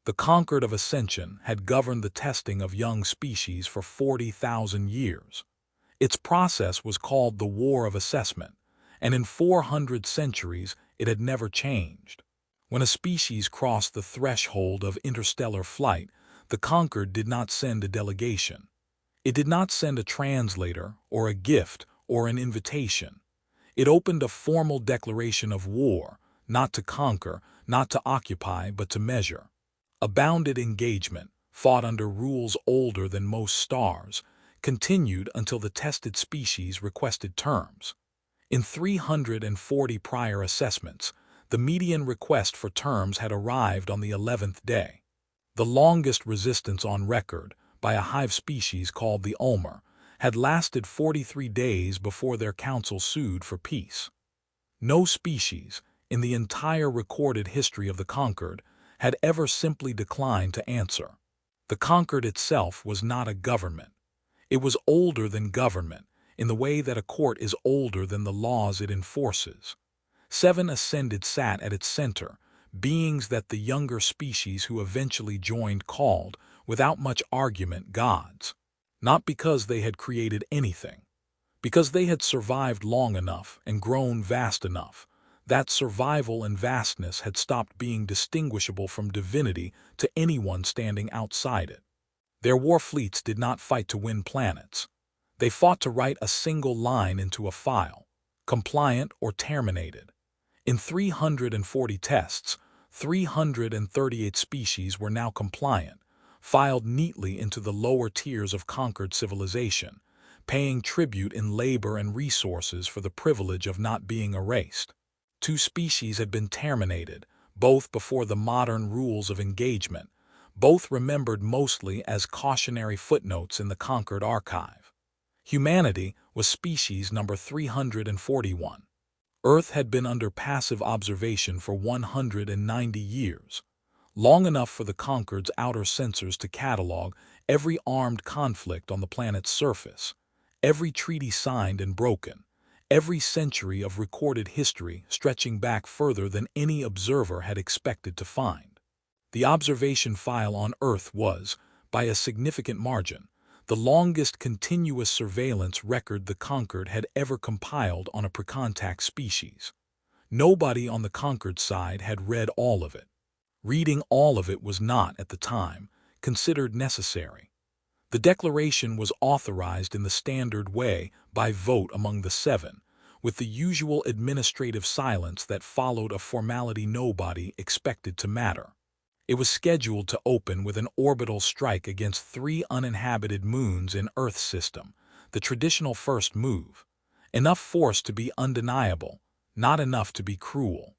The Concord of Ascension had governed the testing of young species for 40,000 years. Its process was called the War of Assessment, and in 400 centuries it had never changed. When a species crossed the threshold of interstellar flight, the Concord did not send a delegation. It did not send a translator or a gift or an invitation. It opened a formal declaration of war, not to conquer, not to occupy, but to measure. A bounded engagement, fought under rules older than most stars, continued until the tested species requested terms. In 340 prior assessments, the median request for terms had arrived on the 11th day. The longest resistance on record, by a hive species called the ulmer, had lasted 43 days before their council sued for peace. No species, in the entire recorded history of the Concord, had ever simply declined to answer. The Concord itself was not a government. It was older than government, in the way that a court is older than the laws it enforces. 7 ascended sat at its center, beings that the younger species who eventually joined called, without much argument, gods. Not because they had created anything, because they had survived long enough and grown vast enough. That survival and vastness had stopped being distinguishable from divinity to anyone standing outside it. Their war fleets did not fight to win planets. They fought to write a single line into a file, compliant or terminated. In 340 tests, 338 species were now compliant, filed neatly into the lower tiers of conquered civilization, paying tribute in labor and resources for the privilege of not being erased. 2 species had been terminated, both before the modern rules of engagement, both remembered mostly as cautionary footnotes in the Concord archive. Humanity was species number 341. Earth had been under passive observation for 190 years, long enough for the Concord's outer sensors to catalog every armed conflict on the planet's surface, every treaty signed and broken, every century of recorded history stretching back further than any observer had expected to find. The observation file on Earth was, by a significant margin, the longest continuous surveillance record the Concord had ever compiled on a precontact species. Nobody on the Concord side had read all of it. Reading all of it was not, at the time, considered necessary. The declaration was authorized in the standard way by vote among the 7, with the usual administrative silence that followed a formality nobody expected to matter. It was scheduled to open with an orbital strike against 3 uninhabited moons in Earth's system, the traditional first move. Enough force to be undeniable, not enough to be cruel.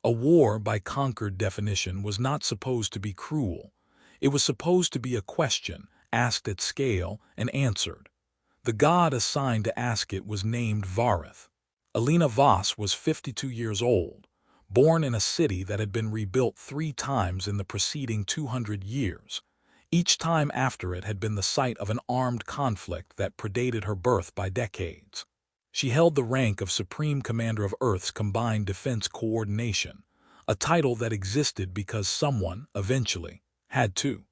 A war, by Concord definition, was not supposed to be cruel. It was supposed to be a question, asked at scale and answered. The god assigned to ask it was named Vareth. Alina Voss was 52 years old, born in a city that had been rebuilt 3 times in the preceding 200 years. Each time after it had been the site of an armed conflict that predated her birth by decades. She held the rank of Supreme Commander of Earth's Combined Defense Coordination, a title that existed because someone, eventually, had to.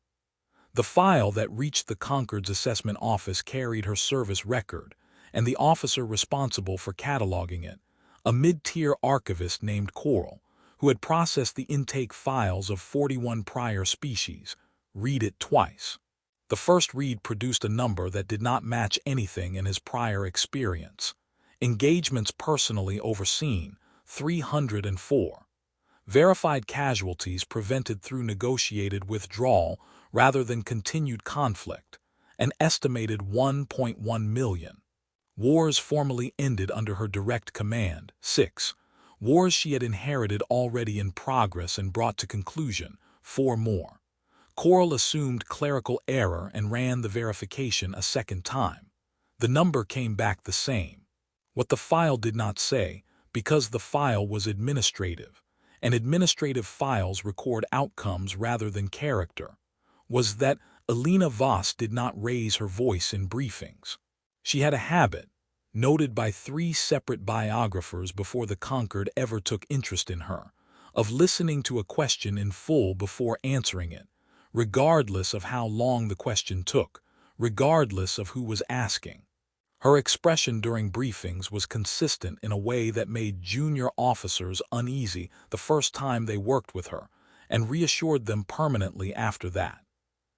The file that reached the Concord's assessment office carried her service record, and the officer responsible for cataloging it, a mid-tier archivist named Coral, who had processed the intake files of 41 prior species, read it twice. The first read produced a number that did not match anything in his prior experience. Engagements personally overseen, 304. Verified casualties prevented through negotiated withdrawal rather than continued conflict, an estimated 1.1 million. Wars formally ended under her direct command, 6. Wars she had inherited already in progress and brought to conclusion, 4 more. Coral assumed clerical error and ran the verification a second time. The number came back the same. What the file did not say, because the file was administrative, and administrative files record outcomes rather than character, was that Alina Voss did not raise her voice in briefings. She had a habit, noted by 3 separate biographers before the Concord ever took interest in her, of listening to a question in full before answering it, regardless of how long the question took, regardless of who was asking. Her expression during briefings was consistent in a way that made junior officers uneasy the first time they worked with her, and reassured them permanently after that.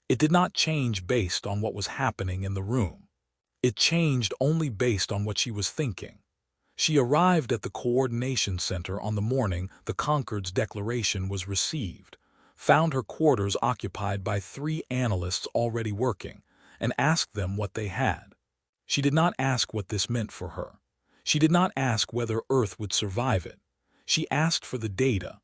It did not change based on what was happening in the room. It changed only based on what she was thinking. She arrived at the coordination center on the morning the Concord's declaration was received, found her quarters occupied by 3 analysts already working, and asked them what they had. She did not ask what this meant for her. She did not ask whether Earth would survive it. She asked for the data.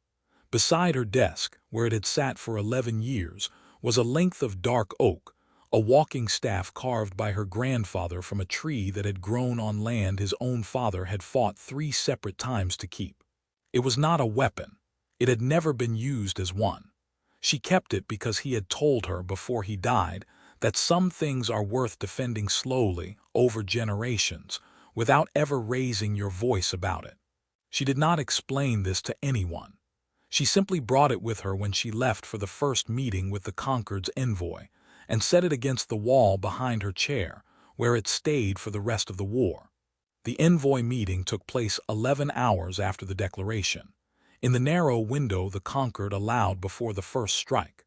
Beside her desk, where it had sat for 11 years, was a length of dark oak, a walking staff carved by her grandfather from a tree that had grown on land his own father had fought 3 separate times to keep. It was not a weapon. It had never been used as one. She kept it because he had told her before he died that some things are worth defending slowly, over generations, without ever raising your voice about it. She did not explain this to anyone. She simply brought it with her when she left for the first meeting with the Concord's envoy, and set it against the wall behind her chair, where it stayed for the rest of the war. The envoy meeting took place 11 hours after the declaration, in the narrow window the Concord allowed before the first strike.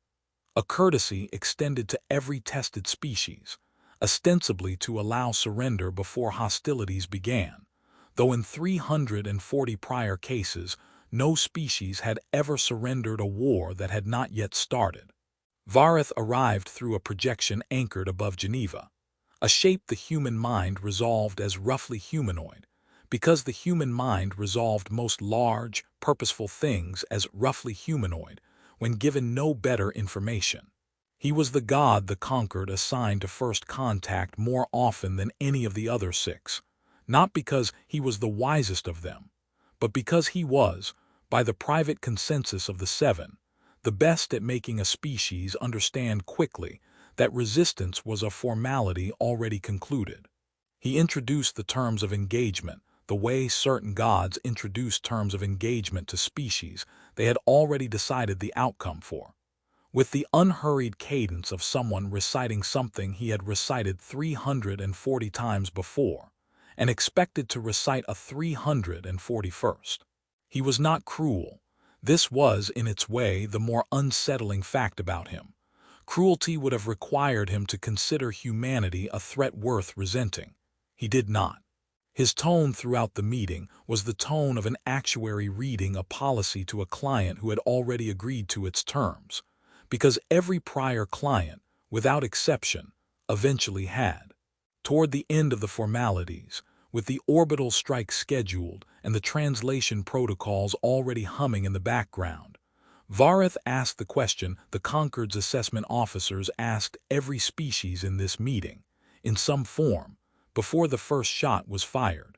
A courtesy extended to every tested species, ostensibly to allow surrender before hostilities began, though in 340 prior cases, no species had ever surrendered a war that had not yet started. Vareth arrived through a projection anchored above Geneva, a shape the human mind resolved as roughly humanoid, because the human mind resolved most large, purposeful things as roughly humanoid, when given no better information. He was the god the Concord assigned to first contact more often than any of the other 6, not because he was the wisest of them, but because he was, by the private consensus of the 7, the best at making a species understand quickly that resistance was a formality already concluded. He introduced the terms of engagement the way certain gods introduced terms of engagement to species they had already decided the outcome for, with the unhurried cadence of someone reciting something he had recited 340 times before, and expected to recite a 341st. He was not cruel. This was, in its way, the more unsettling fact about him. Cruelty would have required him to consider humanity a threat worth resenting. He did not. His tone throughout the meeting was the tone of an actuary reading a policy to a client who had already agreed to its terms, because every prior client, without exception, eventually had. Toward the end of the formalities, with the orbital strike scheduled and the translation protocols already humming in the background, Vareth asked the question the Concord's assessment officers asked every species in this meeting, in some form, before the first shot was fired.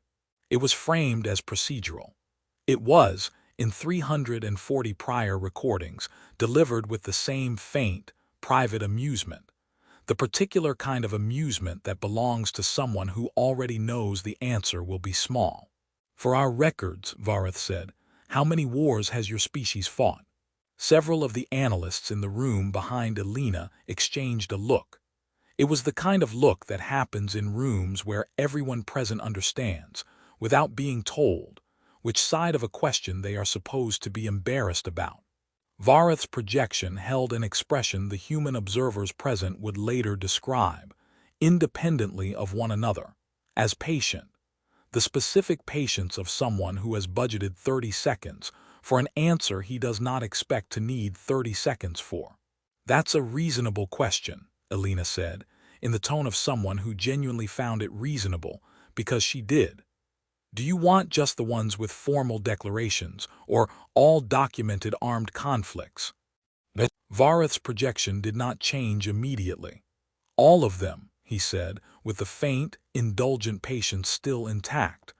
It was framed as procedural. It was, in 340 prior recordings, delivered with the same faint, private amusement, the particular kind of amusement that belongs to someone who already knows the answer will be small. For our records, Vareth said, how many wars has your species fought? Several of the analysts in the room behind Elena exchanged a look. It was the kind of look that happens in rooms where everyone present understands, without being told, which side of a question they are supposed to be embarrassed about. Vareth's projection held an expression the human observers present would later describe, independently of one another, as patient, the specific patience of someone who has budgeted 30 seconds for an answer he does not expect to need 30 seconds for. That's a reasonable question, Elena said, in the tone of someone who genuinely found it reasonable because she did. Do you want just the ones with formal declarations, or all documented armed conflicts? Vareth's projection did not change immediately. All of them, he said, with the faint, indulgent patience still intact.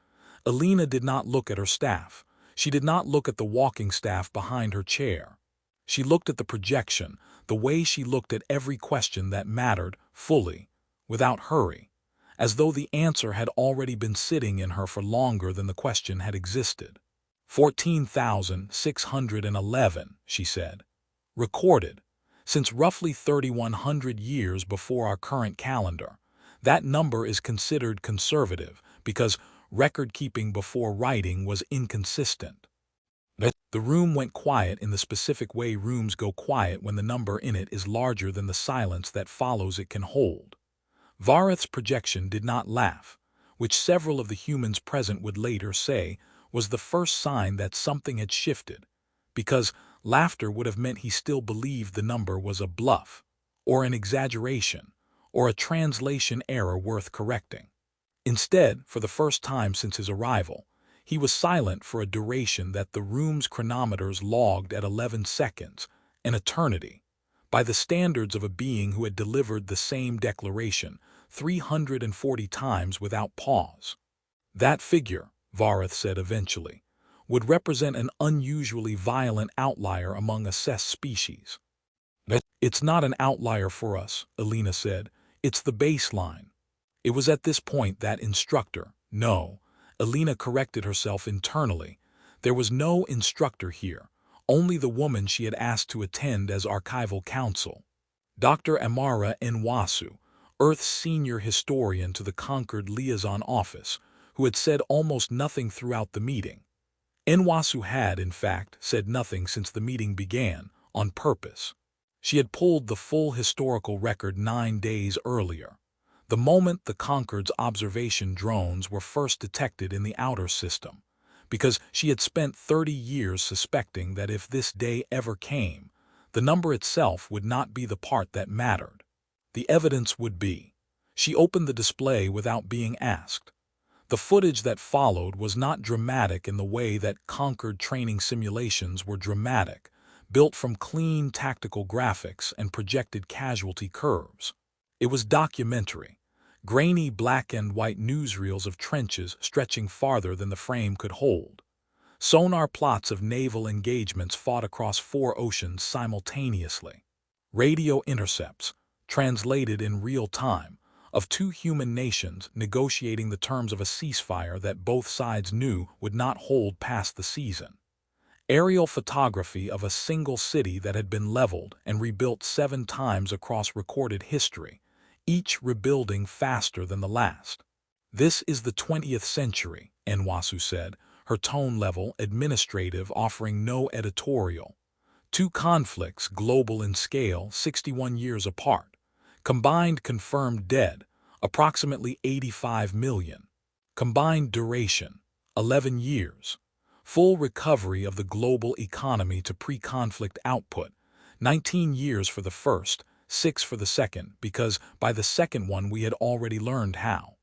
Elena did not look at her staff. She did not look at the walking staff behind her chair. She looked at the projection, the way she looked at every question that mattered, fully, without hurry, as though the answer had already been sitting in her for longer than the question had existed. 14,611, she said. Recorded. Since roughly 3,100 years before our current calendar, that number is considered conservative because record-keeping before writing was inconsistent. The room went quiet in the specific way rooms go quiet when the number in it is larger than the silence that follows it can hold. Vareth's projection did not laugh, which several of the humans present would later say was the first sign that something had shifted, because laughter would have meant he still believed the number was a bluff, or an exaggeration, or a translation error worth correcting. Instead, for the first time since his arrival, he was silent for a duration that the room's chronometers logged at 11 seconds, an eternity, by the standards of a being who had delivered the same declaration 340 times without pause. That figure, Vareth said eventually, would represent an unusually violent outlier among assessed species. It's not an outlier for us, Alina said. It's the baseline. It was at this point that instructor, no, Alina corrected herself internally. There was no instructor here, only the woman she had asked to attend as archival counsel. Dr. Amara Nwasu, Earth's senior historian to the Concord Liaison Office, who had said almost nothing throughout the meeting. Nwasu had, in fact, said nothing since the meeting began, on purpose. She had pulled the full historical record 9 days earlier, the moment the Concord's observation drones were first detected in the outer system, because she had spent 30 years suspecting that if this day ever came, the number itself would not be the part that mattered. The evidence would be. She opened the display without being asked. The footage that followed was not dramatic in the way that Concord training simulations were dramatic, built from clean tactical graphics and projected casualty curves. It was documentary, grainy black and white newsreels of trenches stretching farther than the frame could hold. Sonar plots of naval engagements fought across 4 oceans simultaneously. Radio intercepts, translated in real time, of 2 human nations negotiating the terms of a ceasefire that both sides knew would not hold past the season. Aerial photography of a single city that had been leveled and rebuilt 7 times across recorded history, each rebuilding faster than the last. This is the 20th century, Nwasu said, her tone level administrative, offering no editorial. 2 conflicts global in scale 61 years apart. Combined confirmed dead, approximately 85 million. Combined duration, 11 years. Full recovery of the global economy to pre-conflict output, 19 years for the first, 6 for the second, because by the second one we had already learned how.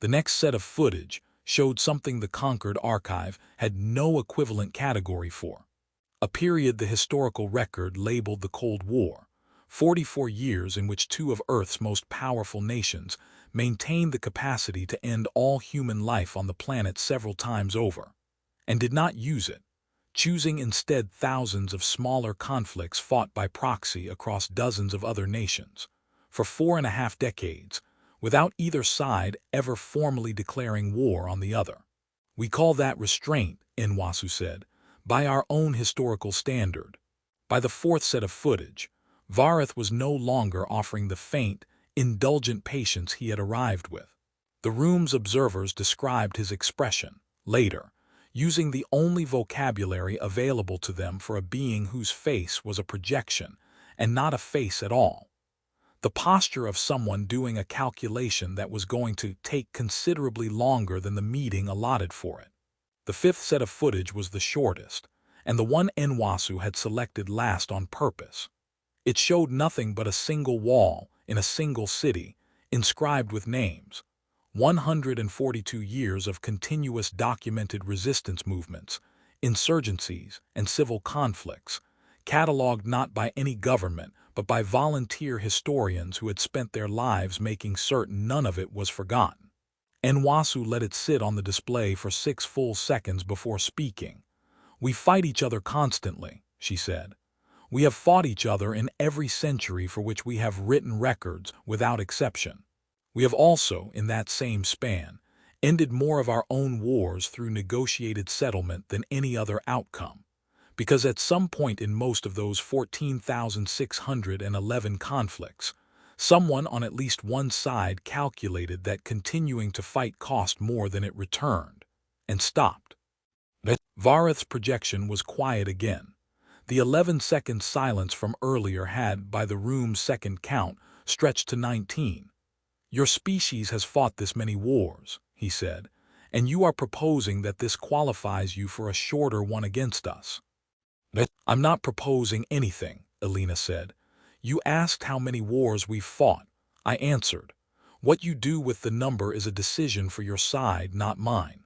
The next set of footage showed something the Concord archive had no equivalent category for. A period the historical record labeled the Cold War, 44 years in which 2 of Earth's most powerful nations maintained the capacity to end all human life on the planet several times over, and did not use it, choosing instead thousands of smaller conflicts fought by proxy across dozens of other nations, for 4.5 decades, without either side ever formally declaring war on the other. We call that restraint, Nwasu said, by our own historical standard. By the 4th set of footage, Vareth was no longer offering the faint, indulgent patience he had arrived with. The room's observers described his expression, later, using the only vocabulary available to them for a being whose face was a projection, and not a face at all. The posture of someone doing a calculation that was going to take considerably longer than the meeting allotted for it. The 5th set of footage was the shortest, and the one Nwasu had selected last on purpose. It showed nothing but a single wall in a single city, inscribed with names. 142 years of continuous documented resistance movements, insurgencies, and civil conflicts, catalogued not by any government but by volunteer historians who had spent their lives making certain none of it was forgotten. Nwasu let it sit on the display for 6 full seconds before speaking. "We fight each other constantly," she said. "We have fought each other in every century for which we have written records without exception. We have also, in that same span, ended more of our own wars through negotiated settlement than any other outcome. because at some point in most of those 14,611 conflicts, someone on at least one side calculated that continuing to fight cost more than it returned, and stopped. Vareth's projection was quiet again. The 11-second silence from earlier had, by the room's second count, stretched to 19. "Your species has fought this many wars," he said, "and you are proposing that this qualifies you for a shorter one against us." "I'm not proposing anything," Elena said. "You asked how many wars we've fought. I answered. What you do with the number is a decision for your side, not mine."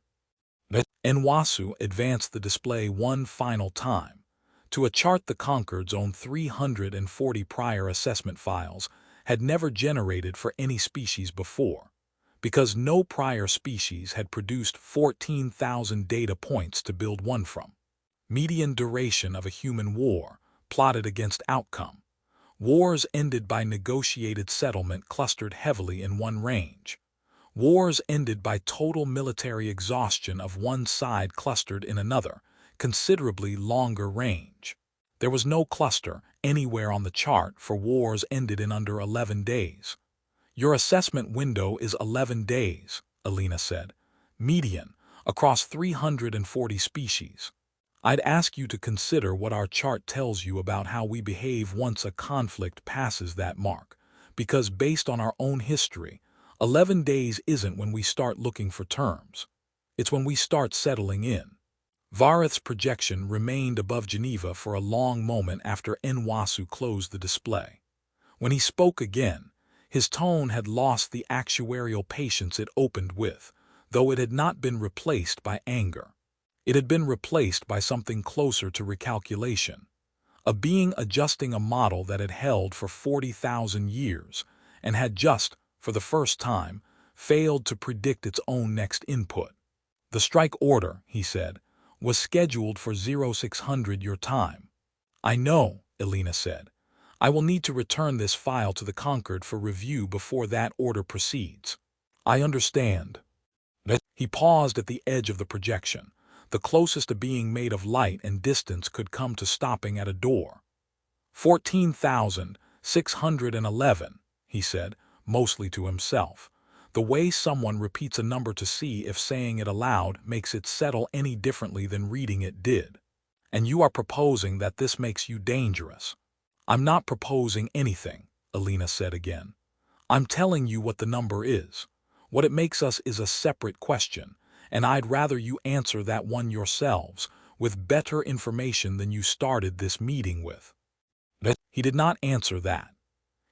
Nwasu advanced the display one final time to a chart the Concord's own 340 prior assessment files had never generated for any species before, because no prior species had produced 14,000 data points to build one from. Median duration of a human war, plotted against outcome. Wars ended by negotiated settlement clustered heavily in one range. Wars ended by total military exhaustion of one side clustered in another, considerably longer range. There was no cluster anywhere on the chart for wars ended in under 11 days. "Your assessment window is 11 days, Elena said. "Median, across 340 species. I'd ask you to consider what our chart tells you about how we behave once a conflict passes that mark, because based on our own history, 11 days isn't when we start looking for terms. It's when we start settling in." Vareth's projection remained above Geneva for a long moment after Nwasu closed the display. When he spoke again, his tone had lost the actuarial patience it opened with, though it had not been replaced by anger. It had been replaced by something closer to recalculation. A being adjusting a model that had held for 40,000 years and had just, for the first time, failed to predict its own next input. "The strike order," he said, "was scheduled for 0600 your time." "I know," Elena said. "I will need to return this file to the Concord for review before that order proceeds." "I understand." He paused at the edge of the projection, the closest a being made of light and distance could come to stopping at a door. 14,611, he said, mostly to himself. The way someone repeats a number to see if saying it aloud makes it settle any differently than reading it did. "And you are proposing that this makes you dangerous." "I'm not proposing anything," Elena said again. "I'm telling you what the number is. What it makes us is a separate question, and I'd rather you answer that one yourselves, with better information than you started this meeting with." He did not answer that.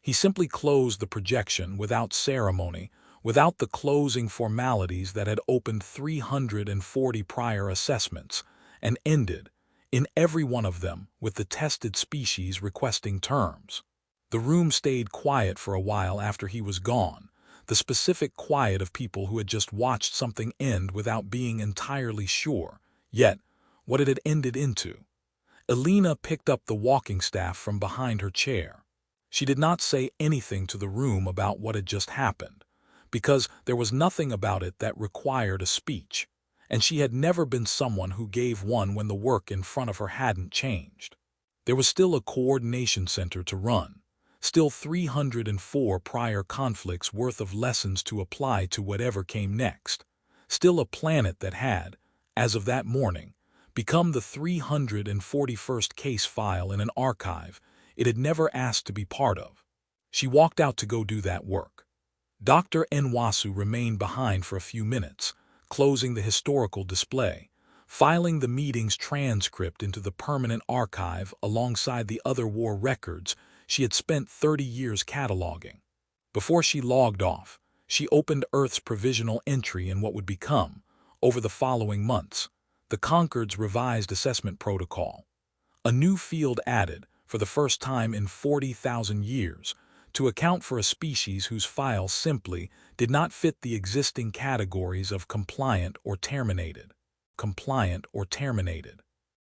He simply closed the projection without ceremony, without the closing formalities that had opened 340 prior assessments, and ended, in every one of them, with the tested species requesting terms. The room stayed quiet for a while after he was gone, the specific quiet of people who had just watched something end without being entirely sure, yet, what it had ended into. Elena picked up the walking staff from behind her chair. She did not say anything to the room about what had just happened, because there was nothing about it that required a speech, and she had never been someone who gave one when the work in front of her hadn't changed. There was still a coordination center to run, still 304 prior conflicts worth of lessons to apply to whatever came next, still a planet that had, as of that morning, become the 341st case file in an archive it had never asked to be part of. She walked out to go do that work. Dr. Nwasu remained behind for a few minutes, closing the historical display, filing the meeting's transcript into the permanent archive alongside the other war records she had spent 30 years cataloging. Before she logged off, she opened Earth's provisional entry in what would become, over the following months, the Concord's revised assessment protocol. A new field added, for the first time in 40,000 years, to account for a species whose file simply did not fit the existing categories of compliant or terminated. Compliant or terminated.